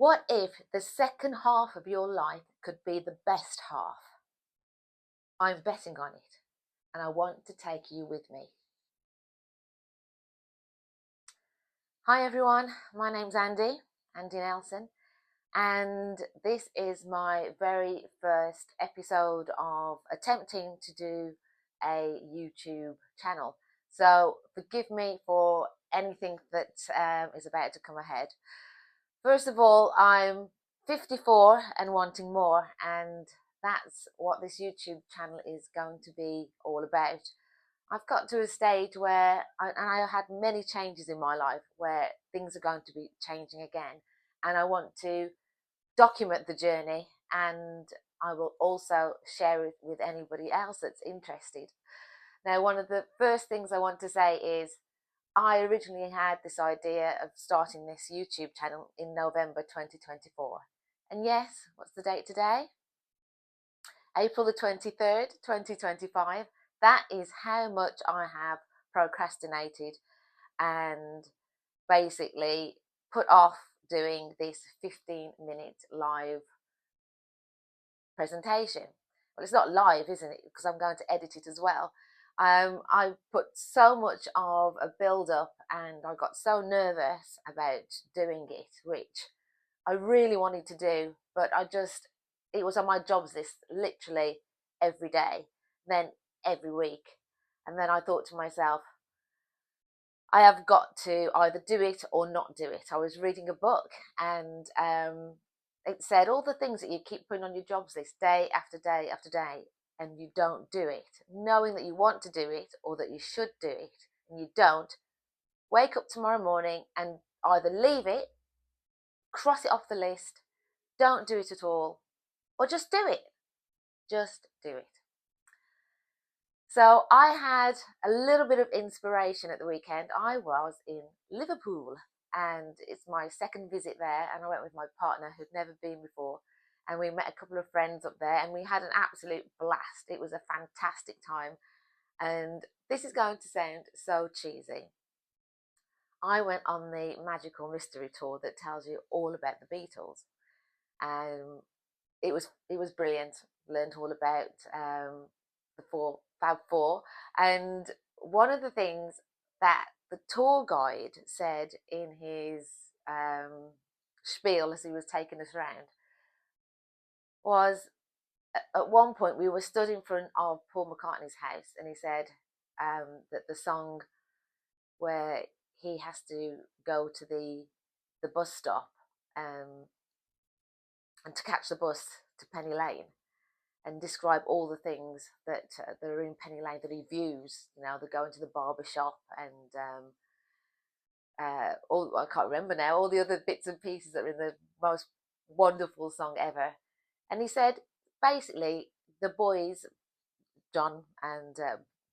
What if the second half of your life could be the best half? I'm betting on it, and I want to take you with me. Hi everyone, my name's Andy Nelson, and this is my very first episode of attempting to do a YouTube channel. So forgive me for anything that is about to come ahead. First of all, I'm 54 and wanting more, and that's what this YouTube channel is going to be all about. I've got to a stage where I had many changes in my life where things are going to be changing again, and I want to document the journey, and I will also share it with anybody else that's interested. Now, one of the first things I want to say is I originally had this idea of starting this YouTube channel in November 2024. And yes, what's the date today? April the 23rd, 2025. That is how much I have procrastinated and basically put off doing this 15-minute live presentation. Well, it's not live, isn't it? Because I'm going to edit it as well. I put so much of a build up and I got so nervous about doing it, which I really wanted to do, but it was on my jobs list literally every day, then every week. And then I thought to myself, I have got to either do it or not do it. I was reading a book and it said all the things that you keep putting on your jobs list day after day after day, and you don't do it, knowing that you want to do it or that you should do it, and you don't, wake up tomorrow morning and either leave it, cross it off the list, don't do it at all, or just do it. Just do it. So I had a little bit of inspiration at the weekend. I was in Liverpool and it's my second visit there, and I went with my partner who'd never been before, and we met a couple of friends up there and we had an absolute blast. It was a fantastic time, and this is going to sound so cheesy. I went on the magical mystery tour that tells you all about the Beatles. It was brilliant. Learned all about the Fab Four, and one of the things that the tour guide said in his spiel as he was taking us around was, at one point we were stood in front of Paul McCartney's house, and he said that the song where he has to go to the bus stop and to catch the bus to Penny Lane and describe all the things that are in Penny Lane that he views. You know, they're going to the barber shop and all, I can't remember now, all the other bits and pieces that are in the most wonderful song ever. And he said, basically, the boys, John and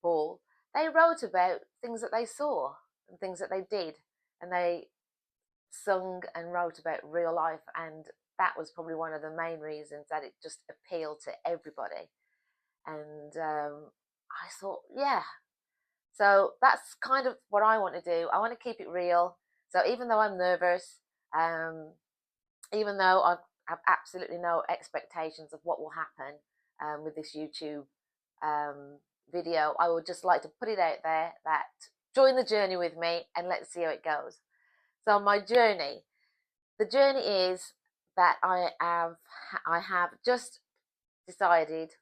Paul, they wrote about things that they saw and things that they did, and they sung and wrote about real life, and that was probably one of the main reasons that it just appealed to everybody. And I thought, yeah, so that's kind of what I want to do. I want to keep it real. So even though I'm nervous, um, even though I have absolutely no expectations of what will happen with this YouTube video, I would just like to put it out there that join the journey with me and let's see how it goes. So my journey, the journey is that I have just decided,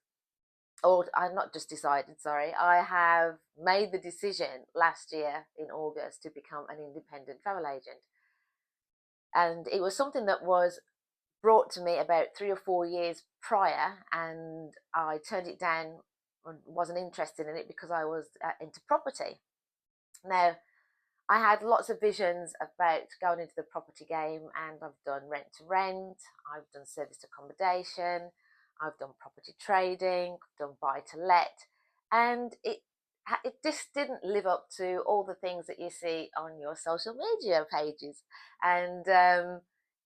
or I've not just decided, sorry, I have made the decision last year in August to become an independent travel agent. And it was something that was brought to me about 3 or 4 years prior, and I turned it down and wasn't interested in it because I was into property. Now, I had lots of visions about going into the property game, and I've done rent to rent, I've done serviced accommodation, I've done property trading, I've done buy to let, and it just didn't live up to all the things that you see on your social media pages. And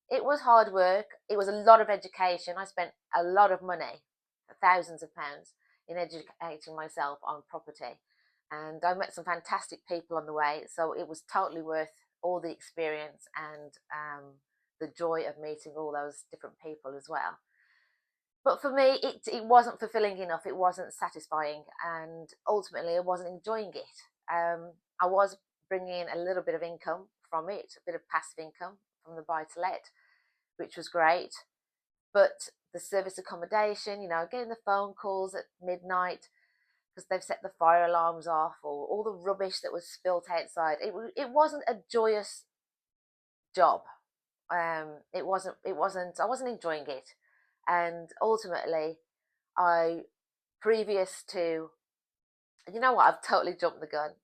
it was hard work. It was a lot of education. I spent a lot of money, thousands of pounds, in educating myself on property. And I met some fantastic people on the way, so it was totally worth all the experience and the joy of meeting all those different people as well. But for me, it wasn't fulfilling enough. It wasn't satisfying, and ultimately, I wasn't enjoying it. I was bringing in a little bit of income from it, a bit of passive income from the buy to let, which was great. But the service accommodation, getting the phone calls at midnight because they've set the fire alarms off, or all the rubbish that was spilt outside. It wasn't a joyous job. It wasn't. It wasn't. I wasn't enjoying it, and ultimately, I previous to, you know what? I've totally jumped the gun.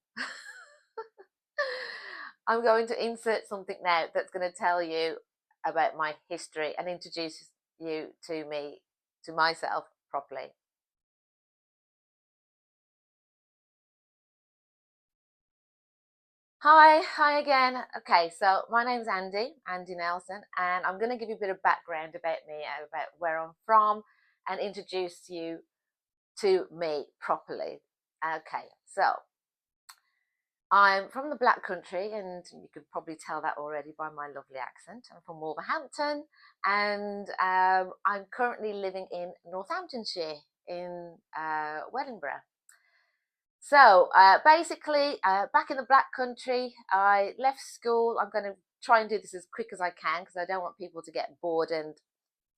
I'm going to insert something now that's going to tell you about my history and introduce you to me, to myself properly. Hi again. Okay, so my name's Andy Nelson, and I'm going to give you a bit of background about me, about where I'm from, and introduce you to me properly. Okay, so I'm from the Black Country, and you could probably tell that already by my lovely accent. I'm from Wolverhampton, and I'm currently living in Northamptonshire in Wellingborough. So basically, back in the Black Country, I left school. I'm going to try and do this as quick as I can because I don't want people to get bored and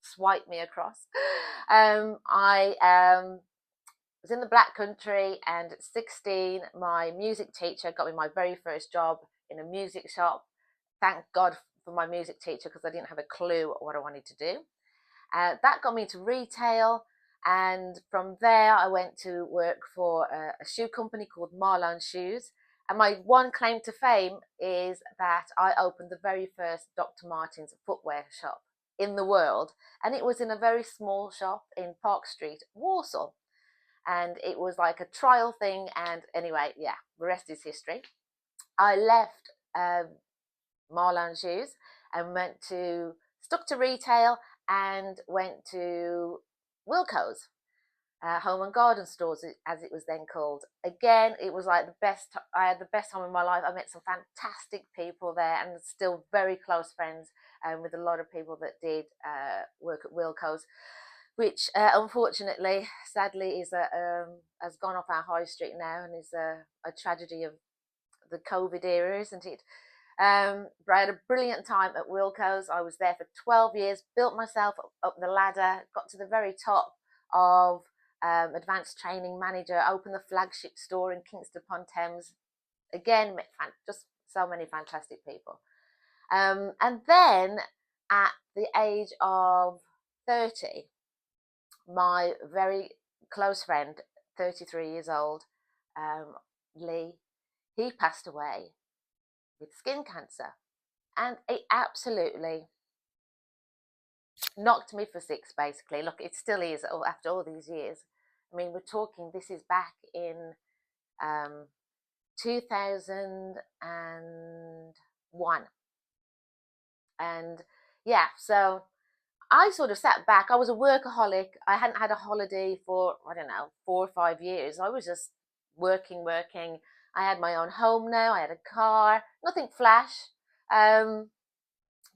swipe me across. I was in the Black Country, and at 16, my music teacher got me my very first job in a music shop. Thank God for my music teacher because I didn't have a clue what I wanted to do. That got me into retail, and from there I went to work for a shoe company called Marlon Shoes. And my one claim to fame is that I opened the very first Dr. Martens footwear shop in the world, and it was in a very small shop in Park Street, Warsaw. And it was like a trial thing, and anyway, yeah, the rest is history. I left Marlon Shoes and stuck to retail and went to Wilko's, home and garden stores, as it was then called. Again, it was like the best. I had the best time of my life. I met some fantastic people there, and still very close friends with a lot of people that did work at Wilko's, which unfortunately, sadly, has gone off our high street now, and is a tragedy of the COVID era, isn't it? But I had a brilliant time at Wilko's. I was there for 12 years, built myself up the ladder, got to the very top of advanced training manager, opened the flagship store in Kingston upon Thames. Again, met just so many fantastic people. And then at the age of 30, my very close friend, 33 years old, Lee, he passed away with skin cancer. And it absolutely knocked me for six, basically. Look, it still is after all these years. I mean, we're talking, this is back in 2001. And yeah, so I sort of sat back. I was a workaholic. I hadn't had a holiday for, I don't know, 4 or 5 years. I was just working. I had my own home now. I had a car, nothing flash. But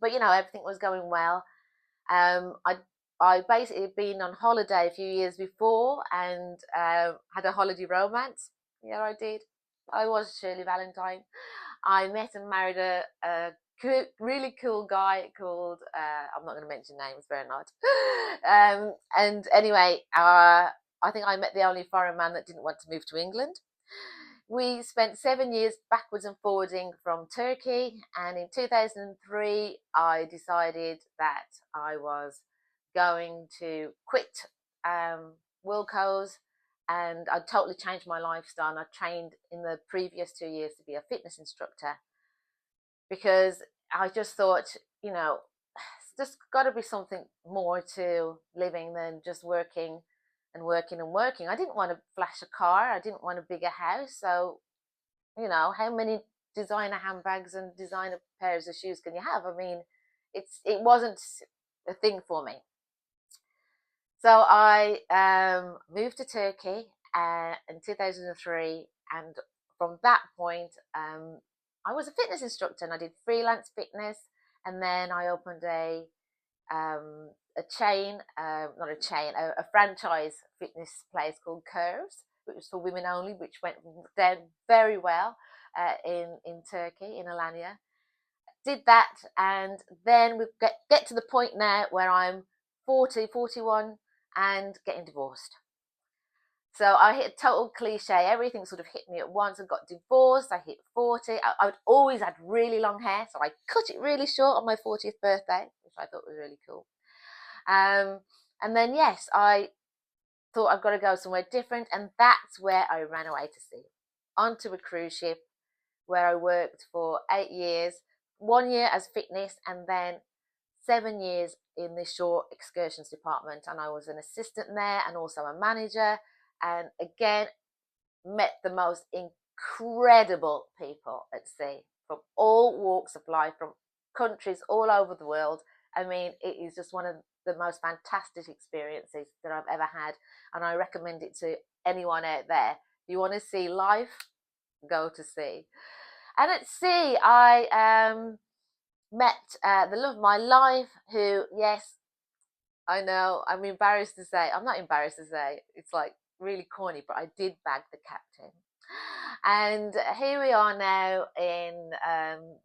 everything was going well. I basically had been on holiday a few years before and had a holiday romance. Yeah, I did. I was Shirley Valentine. I met and married a really cool guy called, I'm not going to mention names, better not. And anyway, I think I met the only foreign man that didn't want to move to England. We spent 7 years backwards and forwarding from Turkey, and in 2003 I decided that I was going to quit Wilco's, and I totally changed my lifestyle. And I trained in the previous 2 years to be a fitness instructor because I just thought, it's just got to be something more to living than just working and working and working. I didn't want to flash a car. I didn't want a bigger house. So, how many designer handbags and designer pairs of shoes can you have? I mean, it wasn't a thing for me. So I moved to Turkey in 2003, and from that point, I was a fitness instructor, and I did freelance fitness, and then I opened a chain, not a chain, a franchise fitness place called Curves, which was for women only, which went down very well in Turkey, in Alanya. Did that, and then we get to the point now where I'm 40, 41, and getting divorced. So I hit a total cliche. Everything sort of hit me at once. I got divorced. I hit 40. I'd always had really long hair, so I cut it really short on my 40th birthday, which I thought was really cool. And then, yes, I thought I've got to go somewhere different, and that's where I ran away to sea, onto a cruise ship, where I worked for 8 years, 1 year as fitness, and then 7 years in the shore excursions department. And I was an assistant there and also a manager. And again, met the most incredible people at sea from all walks of life, from countries all over the world. I mean, it is just one of the most fantastic experiences that I've ever had, and I recommend it to anyone out there. If you want to see life, go to sea. And at sea, I met the love of my life, who, yes, I know, I'm embarrassed to say, I'm not embarrassed to say, it's like really corny, but I did bag the captain. And here we are now in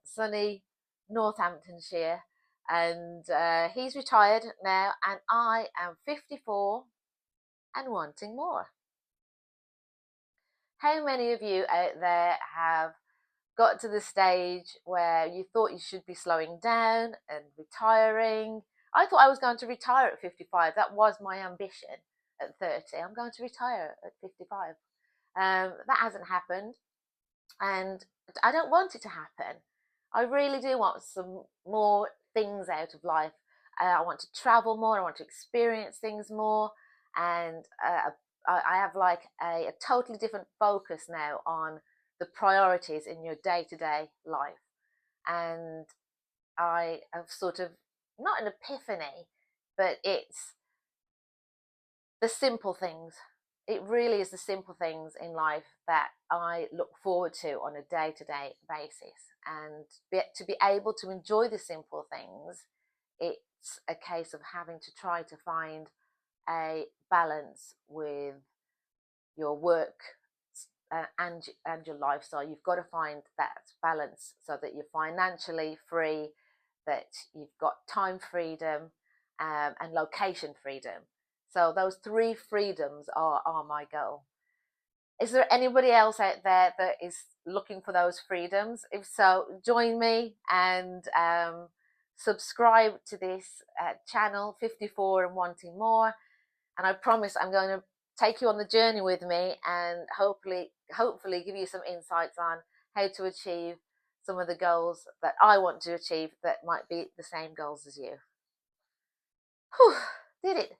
sunny Northamptonshire, and he's retired now, and I am 54 and wanting more. How many of you out there have got to the stage where you thought you should be slowing down and retiring? I thought I was going to retire at 55. That was my ambition at 30. I'm going to retire at 55. That hasn't happened, and I don't want it to happen. I really do want some more things out of life. I want to travel more. I want to experience things more, and I have like a totally different focus now on the priorities in your day-to-day life. And I have sort of, not an epiphany, but it's the simple things. It really is the simple things in life that I look forward to on a day-to-day basis. And to be able to enjoy the simple things, it's a case of having to try to find a balance with your work and your lifestyle. You've got to find that balance so that you're financially free, that you've got time freedom, and location freedom. So those three freedoms are my goal. Is there anybody else out there that is looking for those freedoms? If so, join me and subscribe to this channel, 54 and Wanting More. And I promise I'm going to take you on the journey with me, and hopefully give you some insights on how to achieve some of the goals that I want to achieve that might be the same goals as you. Whew, did it.